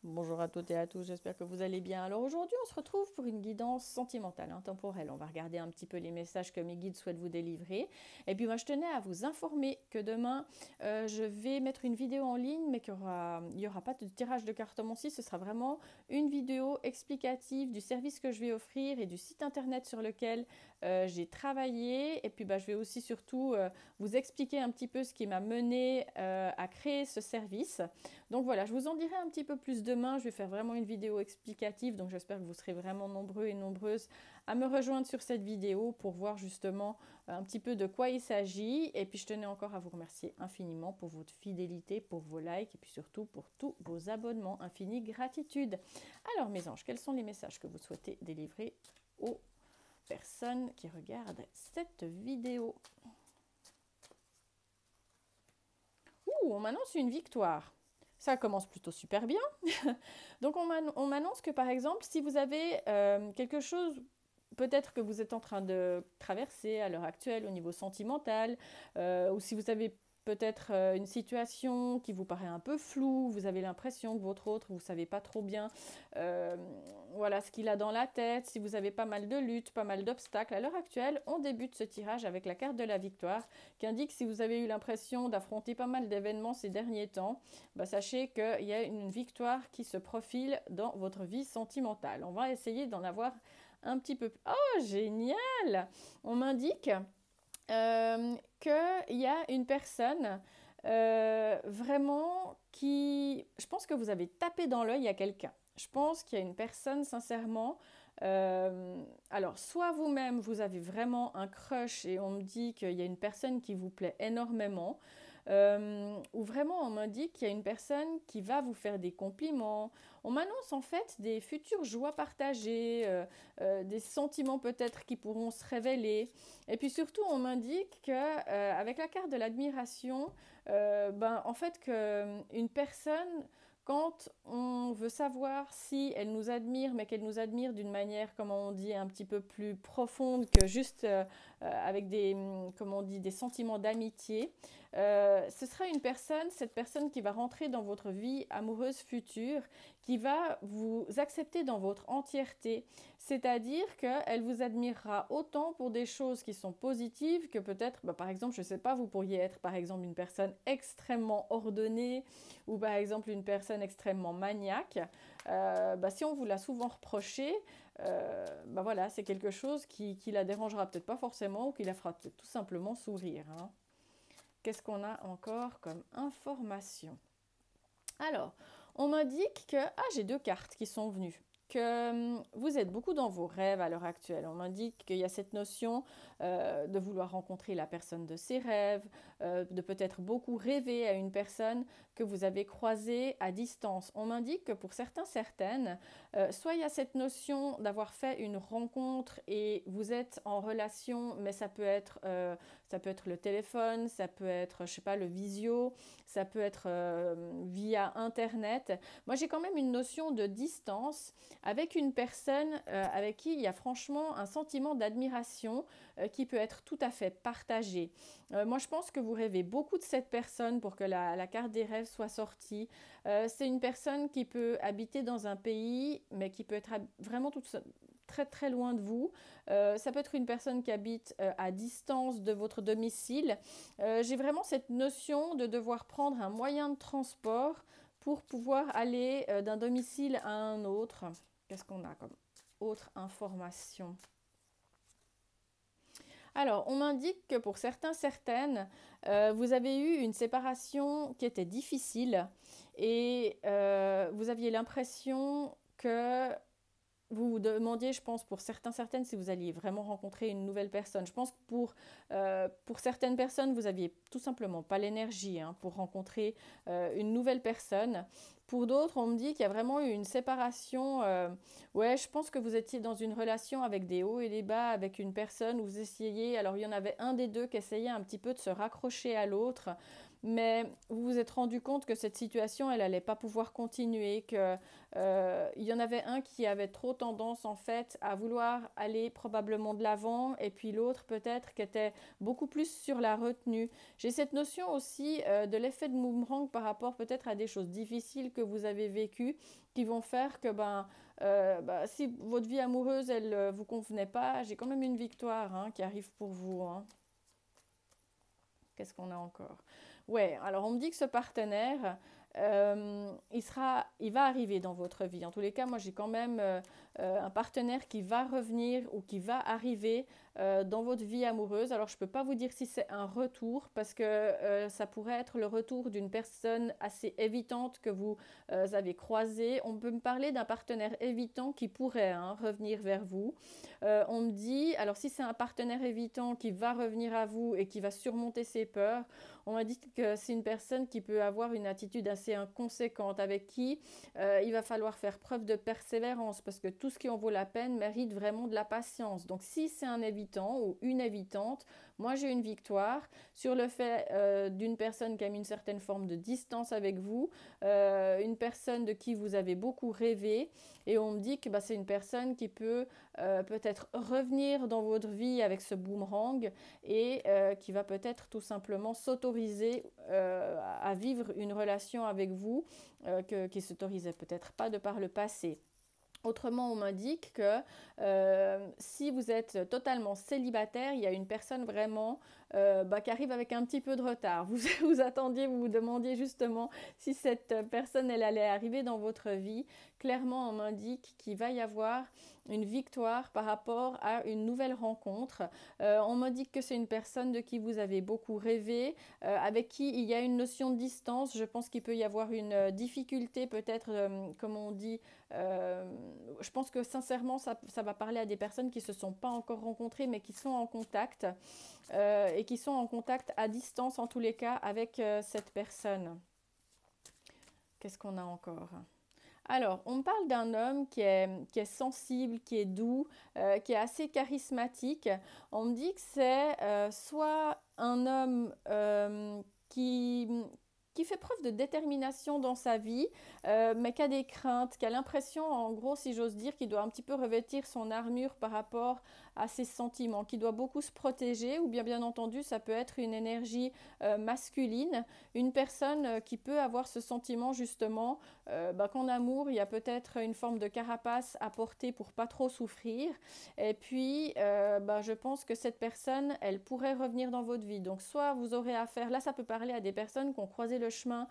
Bonjour à toutes et à tous, j'espère que vous allez bien. Alors aujourd'hui, on se retrouve pour une guidance sentimentale, intemporelle. On va regarder un petit peu les messages que mes guides souhaitent vous délivrer. Et puis moi, je tenais à vous informer que demain, je vais mettre une vidéo en ligne, mais il y aura pas de tirage de cartomancie. Ce sera vraiment une vidéo explicative du service que je vais offrir et du site internet sur lequel j'ai travaillé. Et puis je vais aussi surtout vous expliquer un petit peu ce qui m'a mené à créer ce service. Donc voilà, je vous en dirai un petit peu plus demain. Je vais faire vraiment une vidéo explicative. Donc j'espère que vous serez vraiment nombreux et nombreuses à me rejoindre sur cette vidéo pour voir justement un petit peu de quoi il s'agit. Et puis je tenais encore à vous remercier infiniment pour votre fidélité, pour vos likes et puis surtout pour tous vos abonnements. Infinie gratitude. Alors mes anges, quels sont les messages que vous souhaitez délivrer aux personnes qui regardent cette vidéo? On m'annonce une victoire. Ça commence plutôt super bien. Donc on m'annonce que par exemple, si vous avez quelque chose peut-être que vous êtes en train de traverser à l'heure actuelle au niveau sentimental, ou si vous avez peut-être une situation qui vous paraît un peu floue, vous avez l'impression que votre autre, vous ne savez pas trop bien euh, voilà, ce qu'il a dans la tête, si vous avez pas mal de luttes, pas mal d'obstacles. À l'heure actuelle, on débute ce tirage avec la carte de la victoire qui indique si vous avez eu l'impression d'affronter pas mal d'événements ces derniers temps, sachez qu'il y a une victoire qui se profile dans votre vie sentimentale. On va essayer d'en avoir un petit peu plus. Oh, génial! On m'indique qu'il y a une personne vraiment qui... Je pense que vous avez tapé dans l'œil à quelqu'un. Je pense qu'il y a une personne, sincèrement... alors, soit vous-même, vous avez vraiment un crush et on me dit qu'il y a une personne qui vous plaît énormément, ou vraiment on m'indique qu'il y a une personne qui va vous faire des compliments. On m'annonce en fait des futures joies partagées, des sentiments peut-être qui pourront se révéler. Et puis surtout, on m'indique que avec la carte de l'admiration, en fait, qu'une personne, quand on veut savoir si elle nous admire, mais qu'elle nous admire d'une manière, comment on dit, un petit peu plus profonde que juste avec des, comment on dit, des sentiments d'amitié, ce sera une personne, cette personne qui va rentrer dans votre vie amoureuse future, qui va vous accepter dans votre entièreté, c'est-à-dire qu'elle vous admirera autant pour des choses qui sont positives que peut-être, par exemple, je ne sais pas, vous pourriez être par exemple une personne extrêmement ordonnée ou par exemple une personne extrêmement maniaque. Si on vous l'a souvent reproché, voilà, c'est quelque chose qui la dérangera peut-être pas forcément ou qui la fera peut-être tout simplement sourire. Hein. Qu'est-ce qu'on a encore comme information? Alors, on m'indique que j'ai deux cartes qui sont venues. Que vous êtes beaucoup dans vos rêves à l'heure actuelle. On m'indique qu'il y a cette notion de vouloir rencontrer la personne de ses rêves, de peut-être beaucoup rêver à une personne que vous avez croisée à distance. On m'indique que pour certains, certaines, soit il y a cette notion d'avoir fait une rencontre et vous êtes en relation, mais ça peut être le téléphone, ça peut être, je sais pas, le visio, ça peut être via Internet. Moi, j'ai quand même une notion de distance avec une personne avec qui il y a franchement un sentiment d'admiration qui peut être tout à fait partagé. Moi, je pense que vous rêvez beaucoup de cette personne pour que la carte des rêves soit sortie. C'est une personne qui peut habiter dans un pays, mais qui peut être vraiment très très loin de vous. Ça peut être une personne qui habite à distance de votre domicile. J'ai vraiment cette notion de devoir prendre un moyen de transport pour pouvoir aller d'un domicile à un autre. Qu'est-ce qu'on a comme autre information? Alors, on m'indique que pour certains, certaines, vous avez eu une séparation qui était difficile et vous aviez l'impression que vous vous demandiez, je pense, pour certains, certaines, si vous alliez vraiment rencontrer une nouvelle personne. Je pense que pour certaines personnes, vous n'aviez tout simplement pas l'énergie pour rencontrer une nouvelle personne. Pour d'autres, on me dit qu'il y a vraiment eu une séparation. Ouais, je pense que vous étiez dans une relation avec des hauts et des bas avec une personne où vous essayiez. Alors, il y en avait un des deux qui essayait un petit peu de se raccrocher à l'autre. mais vous vous êtes rendu compte que cette situation, elle n'allait pas pouvoir continuer, que il y en avait un qui avait trop tendance en fait à vouloir aller probablement de l'avant, et puis l'autre peut-être qui était beaucoup plus sur la retenue. J'ai cette notion aussi de l'effet de boomerang par rapport peut-être à des choses difficiles que vous avez vécues, qui vont faire que si votre vie amoureuse elle vous convenait pas, j'ai quand même une victoire qui arrive pour vous. Qu'est-ce qu'on a encore? Ouais, alors on me dit que ce partenaire, il va arriver dans votre vie. En tous les cas, moi j'ai quand même un partenaire qui va revenir ou qui va arriver dans votre vie amoureuse. Alors je ne peux pas vous dire si c'est un retour parce que ça pourrait être le retour d'une personne assez évitante que vous avez croisée. On peut me parler d'un partenaire évitant qui pourrait revenir vers vous. On me dit, alors si c'est un partenaire évitant qui va revenir à vous et qui va surmonter ses peurs, on m'a dit que c'est une personne qui peut avoir une attitude assez inconséquente, avec qui il va falloir faire preuve de persévérance, parce que tout ce qui en vaut la peine mérite vraiment de la patience. Donc si c'est un évitant ou une évitante, moi j'ai une victoire sur le fait d'une personne qui a mis une certaine forme de distance avec vous, une personne de qui vous avez beaucoup rêvé, et on me dit que c'est une personne qui peut peut-être revenir dans votre vie avec ce boomerang, et qui va peut-être tout simplement s'autoriser à vivre une relation avec vous qui ne s'autorisait peut-être pas de par le passé. Autrement, on m'indique que si vous êtes totalement célibataire, il y a une personne vraiment qui arrive avec un petit peu de retard. Vous attendiez, vous vous demandiez justement si cette personne, elle allait arriver dans votre vie. Clairement, on m'indique qu'il va y avoir une victoire par rapport à une nouvelle rencontre. On m'indique que c'est une personne de qui vous avez beaucoup rêvé, avec qui il y a une notion de distance. Je pense qu'il peut y avoir une difficulté peut-être, comme on dit, je pense que sincèrement, ça va parler à des personnes qui ne se sont pas encore rencontrées, mais qui sont en contact, et qui sont en contact à distance, en tous les cas, avec cette personne. Qu'est-ce qu'on a encore? Alors, on me parle d'un homme qui est sensible, qui est doux, qui est assez charismatique. On me dit que c'est soit un homme qui fait preuve de détermination dans sa vie, mais qui a des craintes, qui a l'impression, en gros, si j'ose dire, qu'il doit un petit peu revêtir son armure par rapport à ses sentiments, qui doit beaucoup se protéger, ou bien entendu, ça peut être une énergie masculine, une personne qui peut avoir ce sentiment justement qu'en amour, il y a peut-être une forme de carapace à porter pour pas trop souffrir. Et puis, je pense que cette personne, elle pourrait revenir dans votre vie. Donc, soit vous aurez affaire, là, ça peut parler à des personnes qui ont croisé le chemin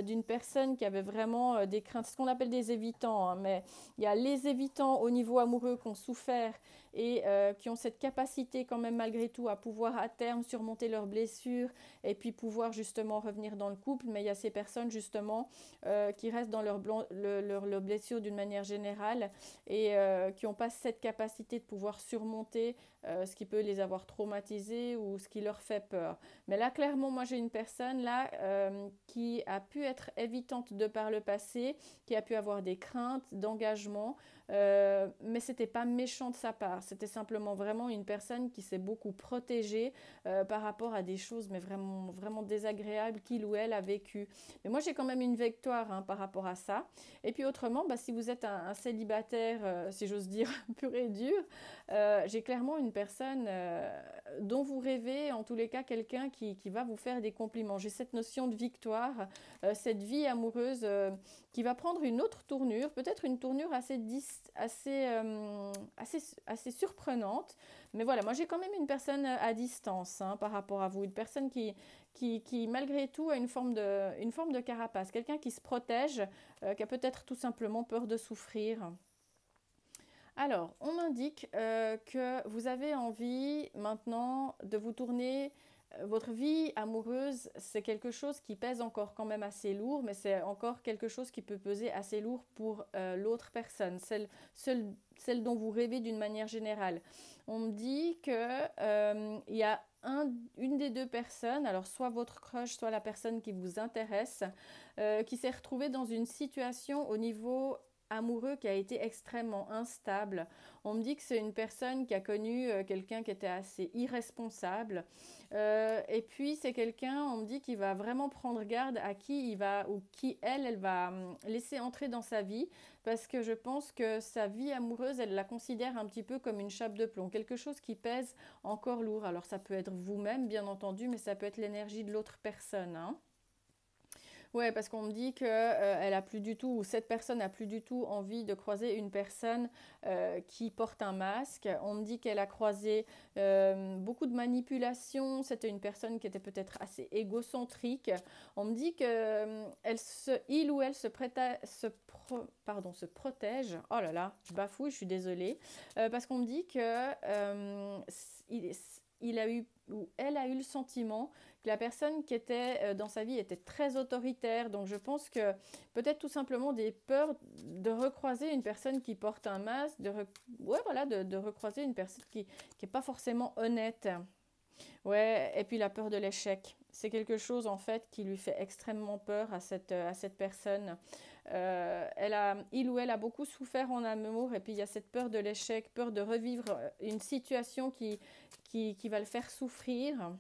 d'une personne qui avait vraiment des craintes, ce qu'on appelle des évitants, mais il y a les évitants au niveau amoureux qui ont souffert et qui ont cette capacité quand même malgré tout à pouvoir à terme surmonter leurs blessures et puis pouvoir justement revenir dans le couple. Mais il y a ces personnes justement qui restent dans leurs blessures d'une manière générale et qui n'ont pas cette capacité de pouvoir surmonter ce qui peut les avoir traumatisés ou ce qui leur fait peur. Mais là, clairement, moi j'ai une personne là qui a pu être évitante de par le passé, qui a pu avoir des craintes d'engagement, mais c'était pas méchant de sa part. C'était simplement vraiment une personne qui s'est beaucoup protégée par rapport à des choses mais vraiment, vraiment désagréables qu'il ou elle a vécues. Mais moi j'ai quand même une victoire par rapport à ça. Et puis autrement, si vous êtes un célibataire, si j'ose dire, pur et dur, j'ai clairement une personne dont vous rêvez, en tous les cas quelqu'un qui va vous faire des compliments. J'ai cette notion de victoire, cette vie amoureuse qui va prendre une autre tournure, peut-être une tournure assez surprenante. Mais voilà, moi j'ai quand même une personne à distance par rapport à vous, une personne qui malgré tout a une forme de carapace, quelqu'un qui se protège, qui a peut-être tout simplement peur de souffrir. Alors, on m'indique que vous avez envie maintenant de vous tourner. Votre vie amoureuse, c'est quelque chose qui pèse encore quand même assez lourd, mais c'est encore quelque chose qui peut peser assez lourd pour l'autre personne, celle dont vous rêvez d'une manière générale. On me dit que il y a une des deux personnes, alors soit votre crush, soit la personne qui vous intéresse, qui s'est retrouvée dans une situation au niveau amoureux qui a été extrêmement instable. On me dit que c'est une personne qui a connu quelqu'un qui était assez irresponsable. Et puis c'est quelqu'un, on me dit, qui va vraiment prendre garde à qui il va ou qui elle va laisser entrer dans sa vie, parce que je pense que sa vie amoureuse, elle la considère un petit peu comme une chape de plomb, quelque chose qui pèse encore lourd. Alors ça peut être vous-même, bien entendu, mais ça peut être l'énergie de l'autre personne, hein. Ouais, parce qu'on me dit que elle a plus du tout, ou cette personne n'a plus du tout envie de croiser une personne qui porte un masque. On me dit qu'elle a croisé beaucoup de manipulation. C'était une personne qui était peut-être assez égocentrique. On me dit que il ou elle se protège. Oh là là, je bafouille, je suis désolée. Parce qu'on me dit que il, il a eu ou elle a eu le sentiment que la personne qui était dans sa vie était très autoritaire. Donc je pense que peut-être tout simplement des peurs de recroiser une personne qui porte un masque, de recroiser une personne qui n'est pas forcément honnête. Ouais, et puis la peur de l'échec. C'est quelque chose en fait qui lui fait extrêmement peur à cette personne. Il ou elle a beaucoup souffert en amour, et puis il y a cette peur de l'échec, peur de revivre une situation qui va le faire souffrir.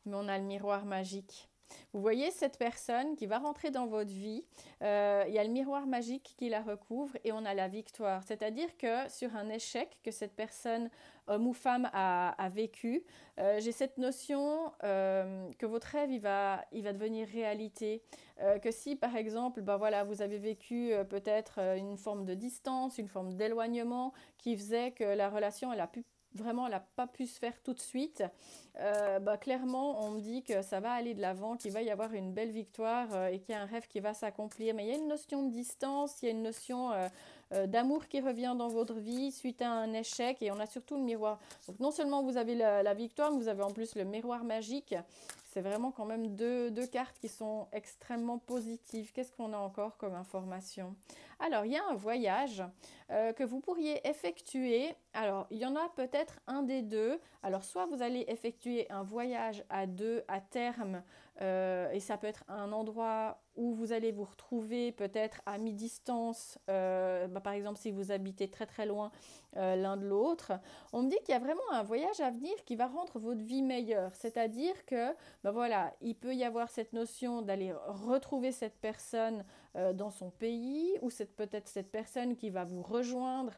Mais on a le miroir magique. Vous voyez cette personne qui va rentrer dans votre vie, il y a le miroir magique qui la recouvre et on a la victoire. C'est-à-dire que sur un échec que cette personne, homme ou femme, a vécu, j'ai cette notion que votre rêve, il va devenir réalité. Que si par exemple, vous avez vécu peut-être une forme de distance, une forme d'éloignement qui faisait que la relation, elle n'a pas pu se faire tout de suite. Clairement, on me dit que ça va aller de l'avant, qu'il va y avoir une belle victoire et qu'il y a un rêve qui va s'accomplir. Mais il y a une notion de distance, il y a une notion d'amour qui revient dans votre vie suite à un échec, et on a surtout le miroir. Donc non seulement vous avez la victoire, mais vous avez en plus le miroir magique. C'est vraiment quand même deux cartes qui sont extrêmement positives. Qu'est-ce qu'on a encore comme information? Alors, il y a un voyage que vous pourriez effectuer. Alors, il y en a peut-être un des deux. Alors, soit vous allez effectuer un voyage à deux à terme, et ça peut être un endroit où vous allez vous retrouver peut-être à mi-distance, par exemple si vous habitez très très loin l'un de l'autre. On me dit qu'il y a vraiment un voyage à venir qui va rendre votre vie meilleure. C'est-à-dire que, il peut y avoir cette notion d'aller retrouver cette personne dans son pays, ou peut-être cette personne qui va vous rejoindre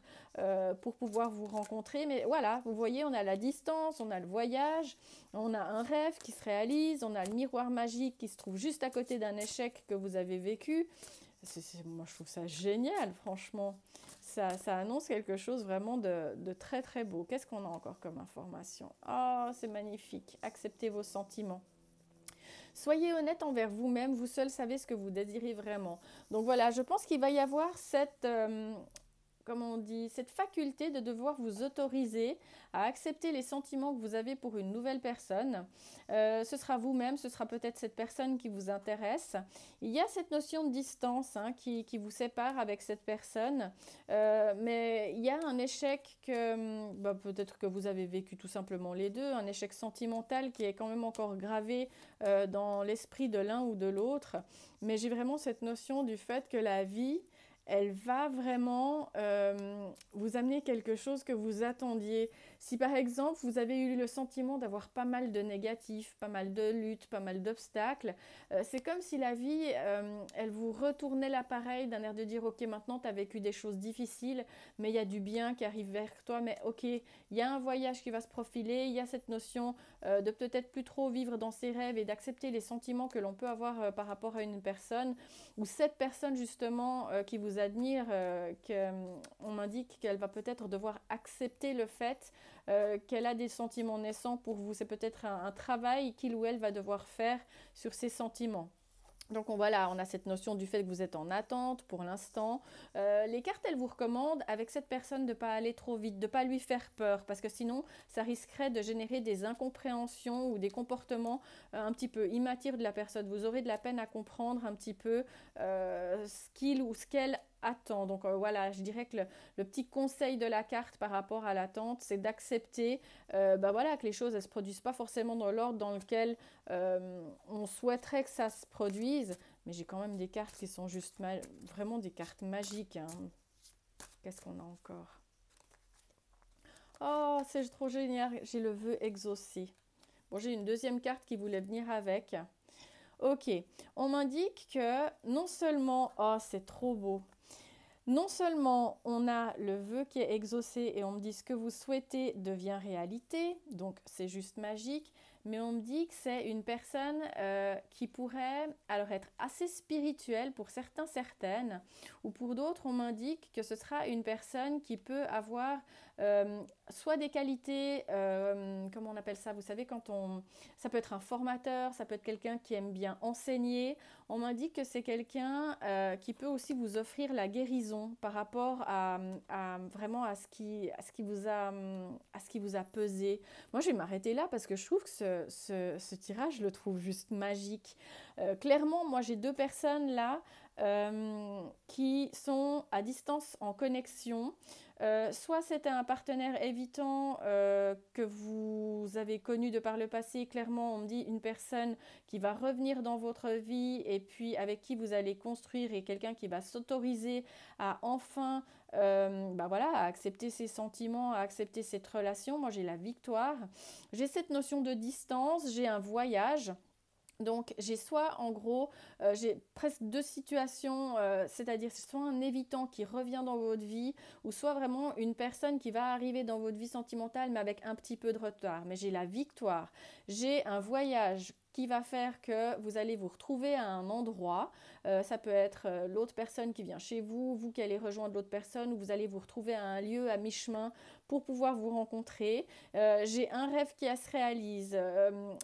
pour pouvoir vous rencontrer. Mais voilà, vous voyez, on a la distance, on a le voyage, on a un rêve qui se réalise, on a le miroir magique qui se trouve juste à côté d'un échec que vous avez vécu. Moi, je trouve ça génial, franchement. Ça annonce quelque chose vraiment de très très beau. Qu'est-ce qu'on a encore comme information? Oh, c'est magnifique. Acceptez vos sentiments. Soyez honnête envers vous-même, vous seul savez ce que vous désirez vraiment. Donc voilà, je pense qu'il va y avoir cette faculté de devoir vous autoriser à accepter les sentiments que vous avez pour une nouvelle personne. Ce sera vous-même, ce sera peut-être cette personne qui vous intéresse. Il y a cette notion de distance qui vous sépare avec cette personne, mais il y a un échec que peut-être que vous avez vécu tout simplement les deux, un échec sentimental qui est quand même encore gravé dans l'esprit de l'un ou de l'autre. Mais j'ai vraiment cette notion du fait que la vie, elle va vraiment vous amener quelque chose que vous attendiez. Si par exemple, vous avez eu le sentiment d'avoir pas mal de négatifs, pas mal de luttes, pas mal d'obstacles, c'est comme si la vie, elle vous retournait l'appareil d'un air de dire « Ok, maintenant tu as vécu des choses difficiles, mais il y a du bien qui arrive vers toi, mais ok, il y a un voyage qui va se profiler, il y a cette notion de peut-être plus trop vivre dans ses rêves et d'accepter les sentiments que l'on peut avoir par rapport à une personne, ou cette personne justement qui vous admire, on m'indique qu'elle va peut-être devoir accepter le fait qu'elle a des sentiments naissants pour vous. C'est peut-être un travail qu'il ou elle va devoir faire sur ses sentiments. Donc on a cette notion du fait que vous êtes en attente pour l'instant. Les cartes, elles vous recommandent avec cette personne de ne pas aller trop vite, de ne pas lui faire peur, parce que sinon ça risquerait de générer des incompréhensions ou des comportements un petit peu immatures de la personne. Vous aurez de la peine à comprendre un petit peu ce qu'il ou ce qu'elle attend. Donc je dirais que le petit conseil de la carte par rapport à l'attente, c'est d'accepter que les choses ne se produisent pas forcément dans l'ordre dans lequel on souhaiterait que ça se produise, Mais j'ai quand même des cartes qui sont juste vraiment des cartes magiques, hein. Qu'est-ce qu'on a encore? Oh, c'est trop génial, j'ai le vœu exaucé. Bon, j'ai une deuxième carte qui voulait venir avec. Ok, on m'indique que non seulement, oh c'est trop beau, non seulement on a le vœu qui est exaucé et on me dit ce que vous souhaitez devient réalité, donc c'est juste magique, mais on me dit que c'est une personne qui pourrait alors être assez spirituelle pour certains, certaines, ou pour d'autres on m'indique que ce sera une personne qui peut avoir soit des qualités, comment on appelle ça, vous savez quand on... Ça peut être un formateur, ça peut être quelqu'un qui aime bien enseigner. On m'indique que c'est quelqu'un qui peut aussi vous offrir la guérison par rapport vraiment à ce qui vous a pesé. Moi, je vais m'arrêter là parce que je trouve que ce tirage, je le trouve juste magique. Clairement, moi, j'ai deux personnes là qui sont à distance en connexion. Soit c'était un partenaire évitant que vous avez connu de par le passé. Clairement, on me dit une personne qui va revenir dans votre vie et puis avec qui vous allez construire et quelqu'un qui va s'autoriser à enfin voilà, à accepter ses sentiments, à accepter cette relation. Moi, j'ai la victoire. J'ai cette notion de distance, j'ai un voyage. Donc j'ai soit en gros, j'ai presque deux situations, c'est-à-dire soit un évitant qui revient dans votre vie, ou soit vraiment une personne qui va arriver dans votre vie sentimentale mais avec un petit peu de retard. Mais j'ai la victoire, j'ai un voyage qui va faire que vous allez vous retrouver à un endroit. Ça peut être l'autre personne qui vient chez vous, vous qui allez rejoindre l'autre personne, ou vous allez vous retrouver à un lieu à mi-chemin pour pouvoir vous rencontrer. J'ai un rêve qui se réalise,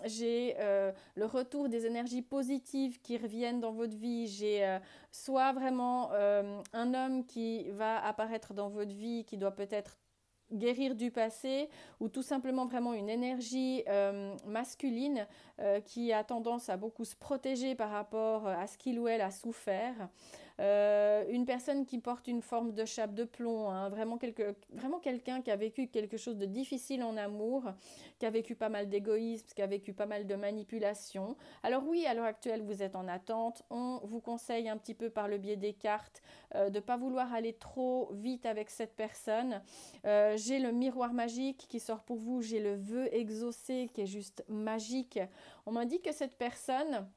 j'ai le retour des énergies positives qui reviennent dans votre vie. J'ai soit vraiment un homme qui va apparaître dans votre vie, qui doit peut-être guérir du passé, ou tout simplement vraiment une énergie masculine qui a tendance à beaucoup se protéger par rapport à ce qu'il ou elle a souffert. Une personne qui porte une forme de chape de plomb, hein, vraiment quelqu'un qui a vécu quelque chose de difficile en amour, qui a vécu pas mal d'égoïsme, qui a vécu pas mal de manipulation. Alors oui, à l'heure actuelle, vous êtes en attente. On vous conseille un petit peu par le biais des cartes de ne pas vouloir aller trop vite avec cette personne. J'ai le miroir magique qui sort pour vous. J'ai le vœu exaucé qui est juste magique. On m'a dit que cette personne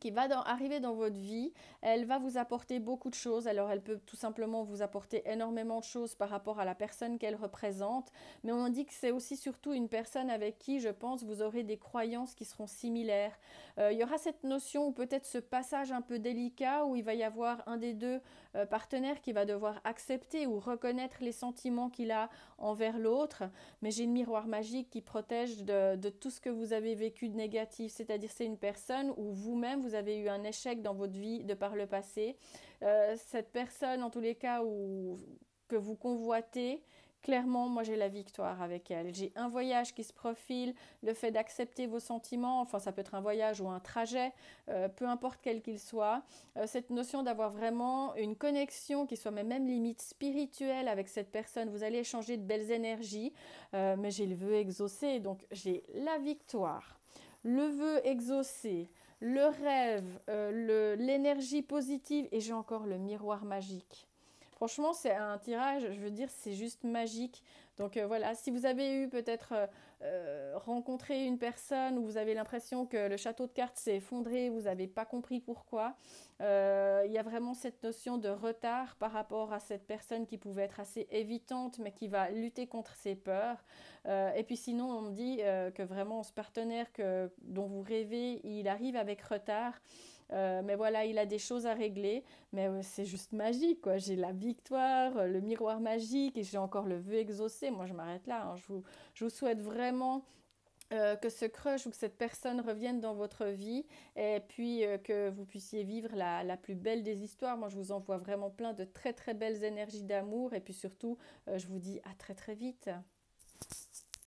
qui va arriver dans votre vie, elle va vous apporter beaucoup de choses. Alors elle peut tout simplement vous apporter énormément de choses par rapport à la personne qu'elle représente, mais on dit que c'est aussi surtout une personne avec qui, je pense, vous aurez des croyances qui seront similaires. Il y aura cette notion ou peut-être ce passage un peu délicat où il va y avoir un des deux partenaires qui va devoir accepter ou reconnaître les sentiments qu'il a envers l'autre, mais j'ai le miroir magique qui protège de tout ce que vous avez vécu de négatif, c'est-à-dire c'est une personne où vous-même vous avez eu un échec dans votre vie de par le passé. Cette personne, en tous les cas, que vous convoitez, clairement, moi j'ai la victoire avec elle. J'ai un voyage qui se profile, le fait d'accepter vos sentiments, enfin ça peut être un voyage ou un trajet, peu importe quel qu'il soit. Cette notion d'avoir vraiment une connexion qui soit même limite spirituelle avec cette personne, vous allez échanger de belles énergies, mais j'ai le vœu exaucé, donc j'ai la victoire, le vœu exaucé, le rêve, l'énergie positive et j'ai encore le miroir magique. Franchement, c'est un tirage, je veux dire, c'est juste magique. Donc voilà, si vous avez eu peut-être rencontré une personne où vous avez l'impression que le château de cartes s'est effondré, vous n'avez pas compris pourquoi, il y a vraiment cette notion de retard par rapport à cette personne qui pouvait être assez évitante, mais qui va lutter contre ses peurs. Et puis sinon, on me dit que vraiment ce partenaire dont vous rêvez, il arrive avec retard. Mais voilà, il a des choses à régler. Mais c'est juste magique, quoi. J'ai la victoire, le miroir magique et j'ai encore le vœu exaucé. Moi, je m'arrête là, hein. Je vous souhaite vraiment que ce crush ou que cette personne revienne dans votre vie et puis que vous puissiez vivre la plus belle des histoires. Moi, je vous envoie vraiment plein de très très belles énergies d'amour et puis surtout, je vous dis à très très vite.